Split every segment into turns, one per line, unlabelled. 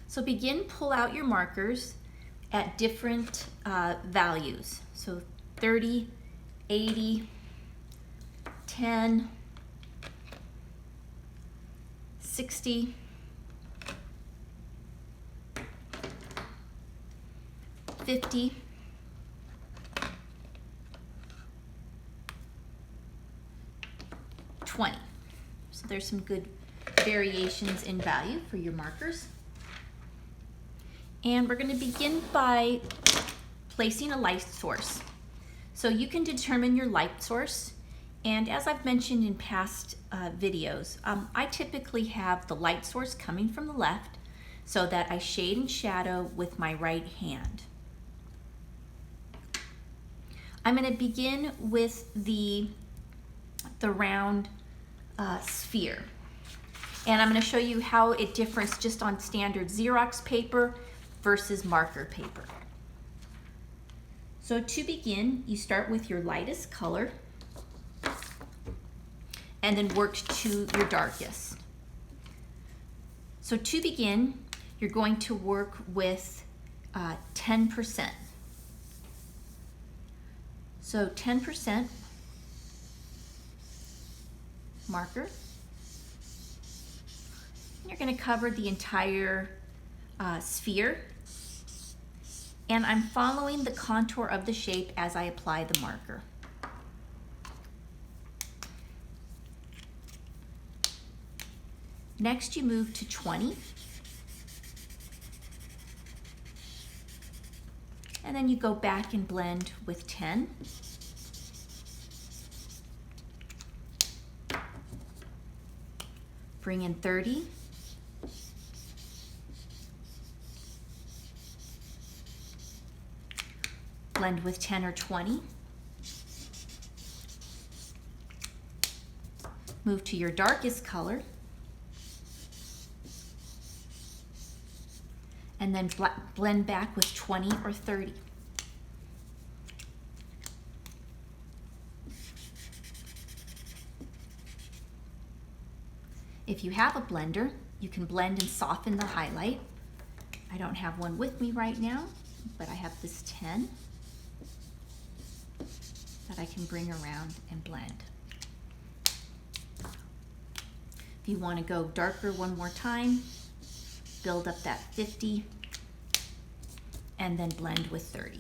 So pull out your markers at different values. So 30, 80, 10, 60, 50, 20. So there's some good variations in value for your markers. And we're going to begin by placing a light source. So you can determine your light source, and as I've mentioned in past videos, I typically have the light source coming from the left so that I shade and shadow with my right hand. I'm going to begin with the round sphere, and I'm going to show you how it differs just on standard Xerox paper versus marker paper. So to begin, you start with your lightest color and then work to your darkest. So to begin, you're going to work with 10%. So 10% marker. And you're going to cover the entire sphere. And I'm following the contour of the shape as I apply the marker. Next, you move to 20. And then you go back and blend with 10. Bring in 30. Blend with 10 or 20. Move to your darkest color. And then blend back with 20 or 30. If you have a blender, you can blend and soften the highlight. I don't have one with me right now, but I have this 10 that I can bring around and blend. If you want to go darker one more time, build up that 50 and then blend with 30.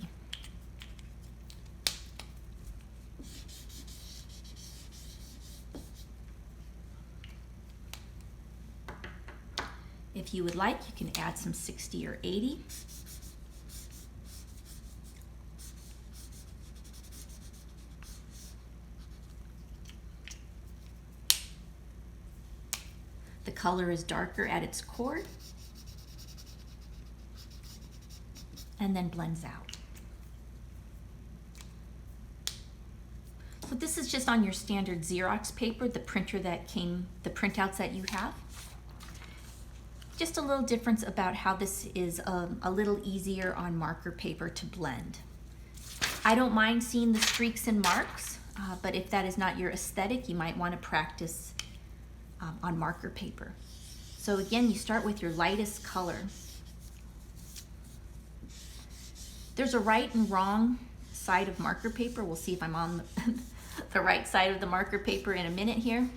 If you would like, you can add some 60 or 80. The color is darker at its core and then blends out. So this is just on your standard Xerox paper, the printer that came, the printouts that you have. Just a little difference about how this is a little easier on marker paper to blend. I don't mind seeing the streaks and marks, but if that is not your aesthetic, you might want to practice on marker paper. So again, you start with your lightest color. There's a right and wrong side of marker paper. We'll see if I'm on the right side of the marker paper in a minute here.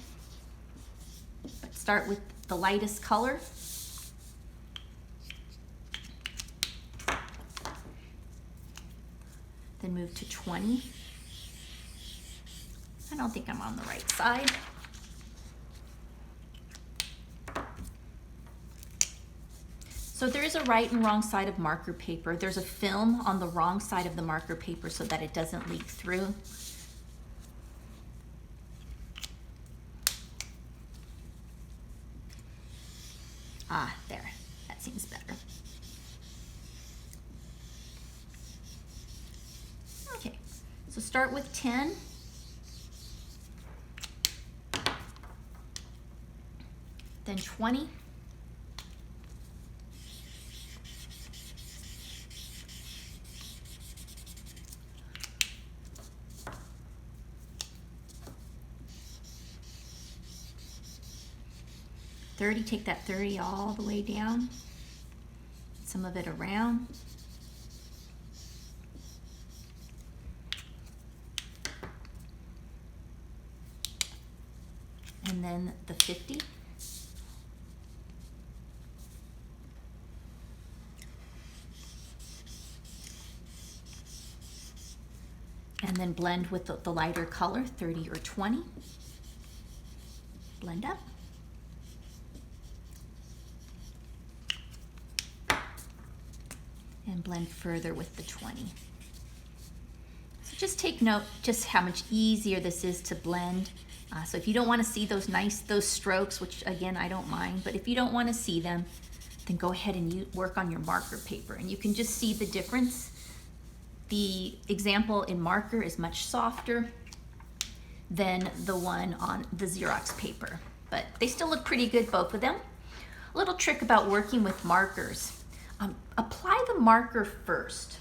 But start with the lightest color. Then move to 20. I don't think I'm on the right side. So there is a right and wrong side of marker paper. There's a film on the wrong side of the marker paper so that it doesn't leak through. Ah, there, that seems better. Okay, so start with 10. Then 20. Take that 30 all the way down. some of it around. And then the 50. And then blend with the lighter color, 30 or 20. Blend up. And blend further with the 20. So just take note just how much easier this is to blend. So if you don't want to see those strokes, which again I don't mind, but if you don't want to see them, then go ahead and work on your marker paper, and you can just see the difference. The example in marker is much softer than the one on the Xerox paper, but they still look pretty good, both of them. A little trick about working with markers. Apply the marker first.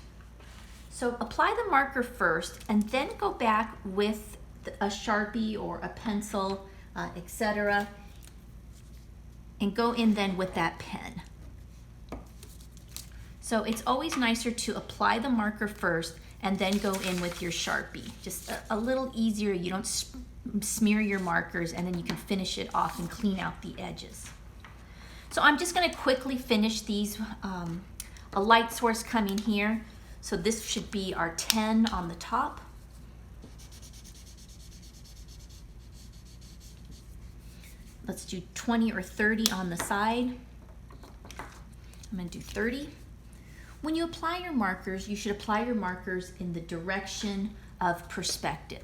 So apply the marker first and then go back with a Sharpie or a pencil, etc., and go in then with that pen. So it's always nicer to apply the marker first and then go in with your Sharpie. Just a little easier. You don't smear your markers, and then you can finish it off and clean out the edges. So I'm just going to quickly finish these. A light source coming here. So this should be our 10 on the top. Let's do 20 or 30 on the side. I'm going to do 30. When you apply your markers, you should apply your markers in the direction of perspective.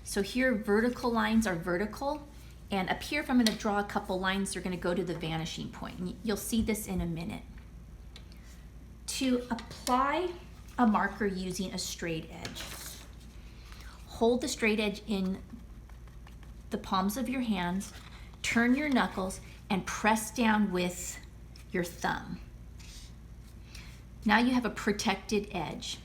So here, vertical lines are vertical, and up here, if I'm going to draw a couple lines, they're going to go to the vanishing point. And you'll see this in a minute. To apply a marker using a straight edge, hold the straight edge in the palms of your hands, turn your knuckles, and press down with your thumb. Now you have a protected edge.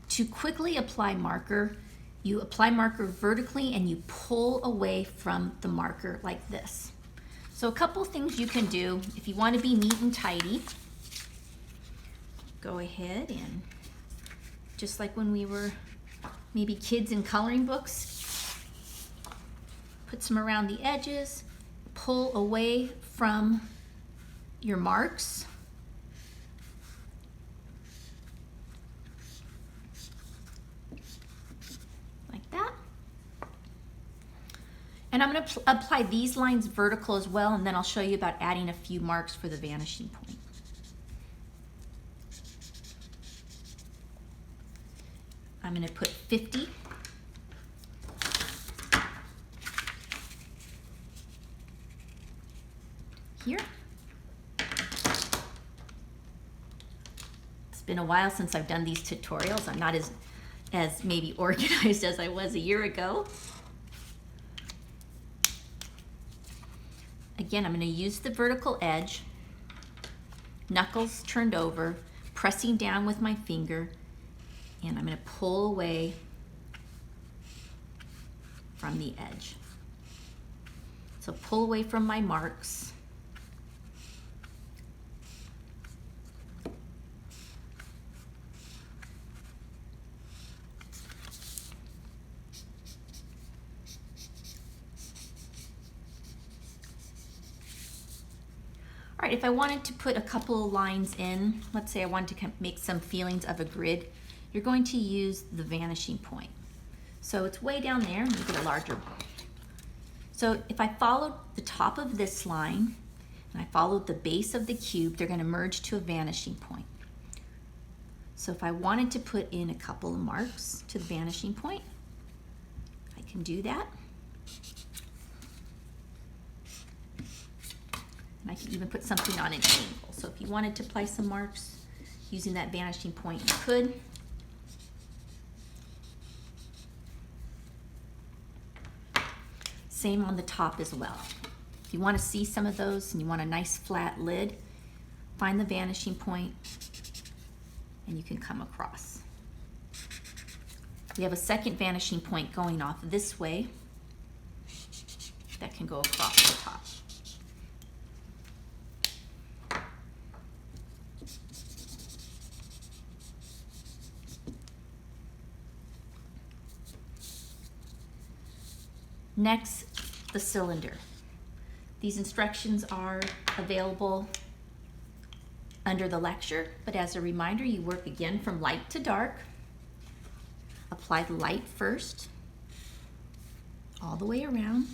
To quickly apply marker, you apply marker vertically and you pull away from the marker like this. So a couple things you can do if you want to be neat and tidy. Go ahead and, just like when we were maybe kids in coloring books, put some around the edges, pull away from your marks. And I'm going to apply these lines vertical as well, and then I'll show you about adding a few marks for the vanishing point. I'm going to put 50. Here. It's been a while since I've done these tutorials. I'm not as maybe organized as I was a year ago. Again, I'm going to use the vertical edge, knuckles turned over, pressing down with my finger, and I'm going to pull away from the edge. So pull away from my marks. All right, if I wanted to put a couple of lines in, let's say I wanted to make some feelings of a grid, you're going to use the vanishing point. So it's way down there, make it a larger. So if I followed the top of this line, and I followed the base of the cube, they're going to merge to a vanishing point. So if I wanted to put in a couple of marks to the vanishing point, I can do that. And I can even put something on an angle. So if you wanted to apply some marks using that vanishing point, you could. Same on the top as well. If you want to see some of those and you want a nice flat lid, find the vanishing point and you can come across. We have a second vanishing point going off this way that can go across the top. Next, the cylinder. These instructions are available under the lecture, but as a reminder, you work again from light to dark. Apply the light first, all the way around.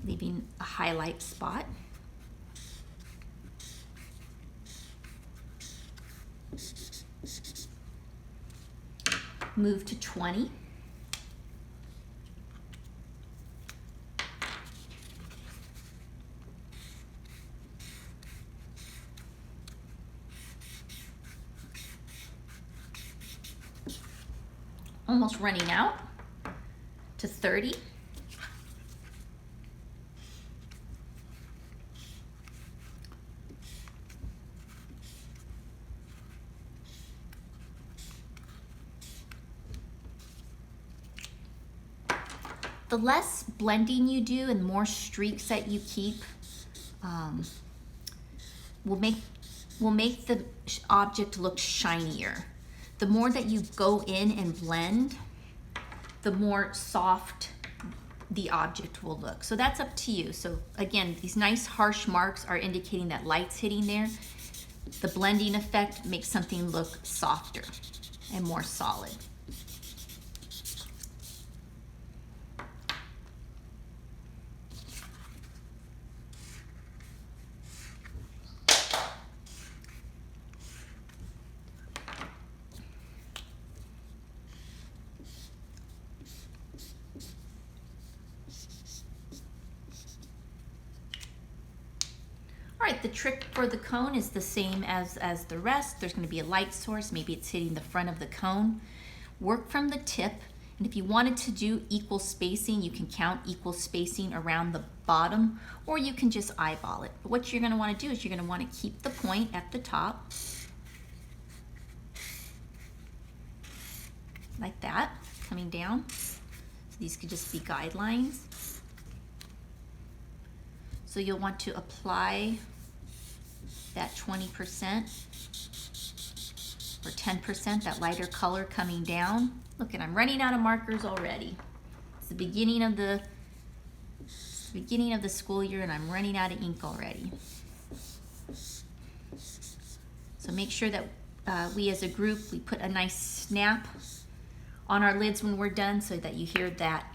Leaving a highlight spot. Move to 20. Almost running out. To 30. The less blending you do and more streaks that you keep will make the object look shinier. The more that you go in and blend, the more soft the object will look. So that's up to you. So again, these nice harsh marks are indicating that light's hitting there. The blending effect makes something look softer and more solid. All right, the trick for the cone is the same as the rest. There's going to be a light source. Maybe it's hitting the front of the cone. Work from the tip, and if you wanted to do equal spacing, you can count equal spacing around the bottom, or you can just eyeball it. But what you're going to want to do is you're going to want to keep the point at the top, like that, coming down. So these could just be guidelines. So you'll want to apply that 20% or 10%, that lighter color coming down. Look, and I'm running out of markers already. It's the beginning of the school year and I'm running out of ink already. So make sure that we as a group, we put a nice snap on our lids when we're done so that you hear that,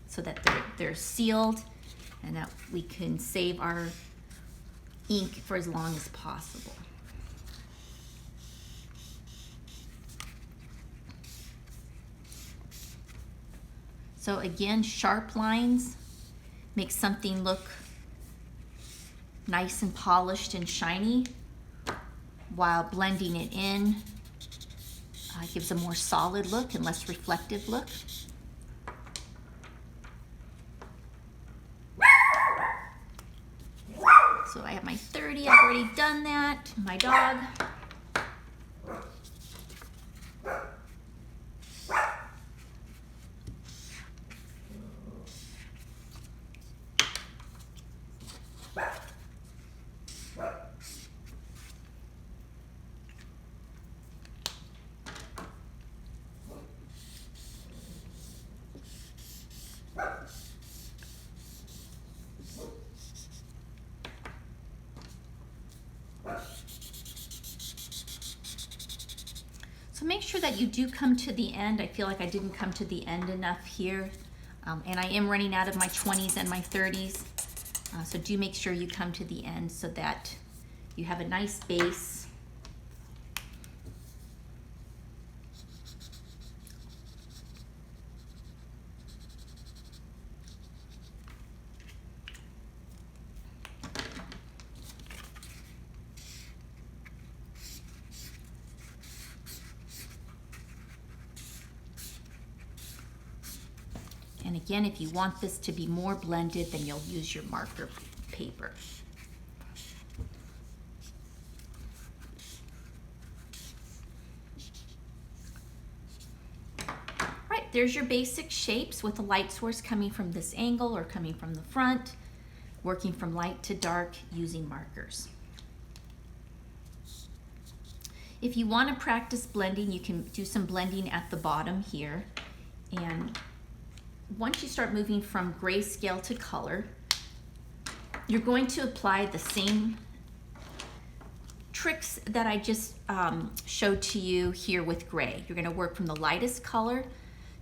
so that they're sealed and that we can save our ink for as long as possible. So again, sharp lines make something look nice and polished and shiny, while blending it in gives a more solid look and less reflective look. So I have my 30, I've already done that. My dog. So make sure that you do come to the end. I feel like I didn't come to the end enough here. And I am running out of my 20s and my 30s. So do make sure you come to the end so that you have a nice base. And again, if you want this to be more blended, then you'll use your marker paper. Right, there's your basic shapes with the light source coming from this angle or coming from the front, working from light to dark using markers. If you want to practice blending, you can do some blending at the bottom here. And once you start moving from grayscale to color, you're going to apply the same tricks that I just showed to you here with gray. You're going to work from the lightest color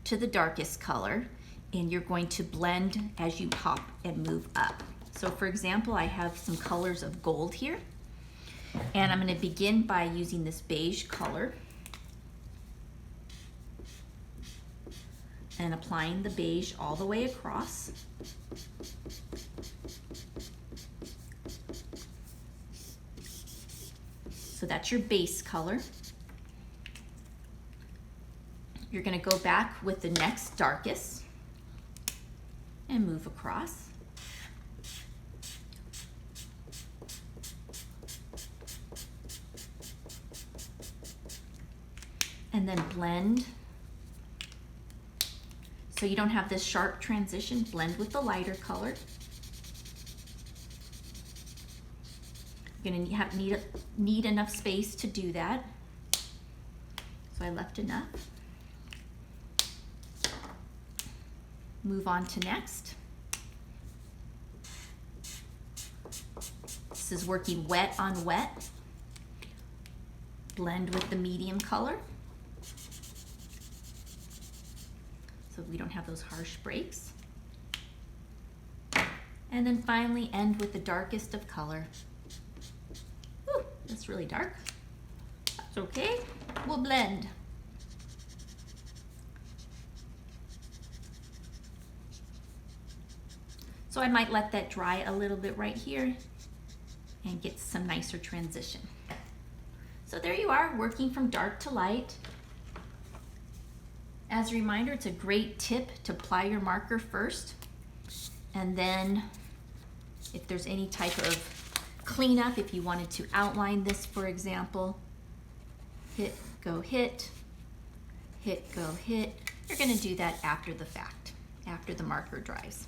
to the darkest color, and you're going to blend as you hop and move up. So for example, I have some colors of gold here, and I'm going to begin by using this beige color and applying the beige all the way across. So that's your base color. You're going to go back with the next darkest and move across. And then blend. So you don't have this sharp transition, blend with the lighter color. You're going to need enough space to do that. So I left enough. Move on to next. This is working wet on wet. Blend with the medium color, so we don't have those harsh breaks. And then finally end with the darkest of color. Ooh, that's really dark. That's okay. We'll blend. So I might let that dry a little bit right here and get some nicer transition. So there you are, working from dark to light. As a reminder, it's a great tip to apply your marker first, and then if there's any type of cleanup, if you wanted to outline this, for example, hit, go, hit, hit, go, hit, you're going to do that after the fact, after the marker dries.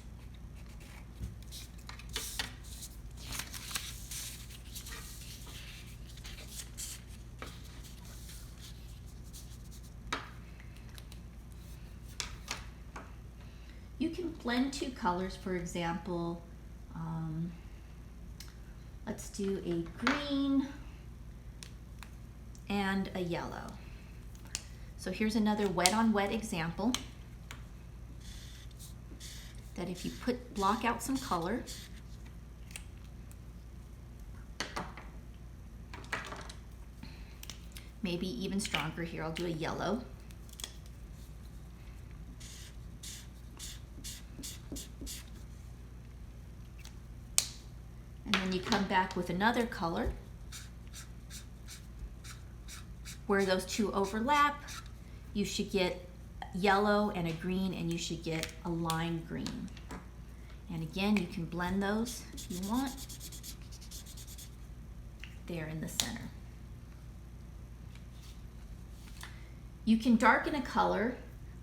You can blend two colors, for example, let's do a green and a yellow. So here's another wet on wet example that if you block out some color, maybe even stronger here, I'll do a yellow. And then you come back with another color where those two overlap. You should get yellow and a green, and you should get a lime green. And again, you can blend those if you want. There in the center. You can darken a color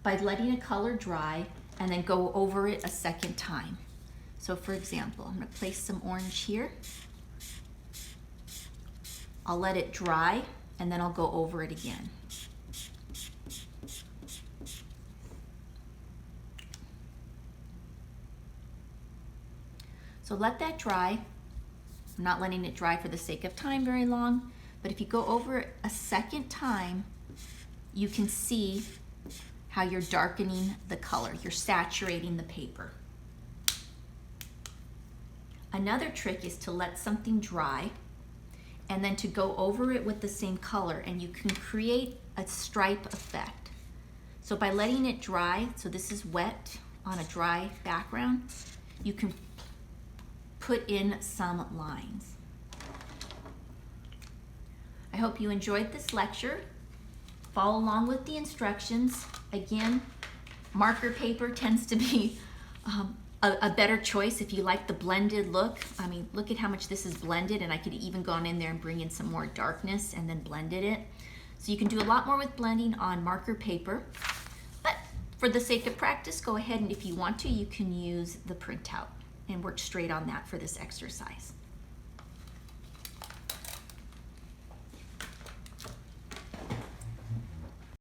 by letting a color dry and then go over it a second time. So for example, I'm going to place some orange here. I'll let it dry and then I'll go over it again. So let that dry. I'm not letting it dry for the sake of time very long, but if you go over it a second time, you can see how you're darkening the color. You're saturating the paper. Another trick is to let something dry and then to go over it with the same color, and you can create a stripe effect. So by letting it dry, so this is wet on a dry background, you can put in some lines. I hope you enjoyed this lecture. Follow along with the instructions. Again, marker paper tends to be a better choice if you like the blended look. I mean, look at how much this is blended, and I could even gone in there and bring in some more darkness and then blended it. So you can do a lot more with blending on marker paper. But for the sake of practice, go ahead and if you want to, you can use the printout and work straight on that for this exercise.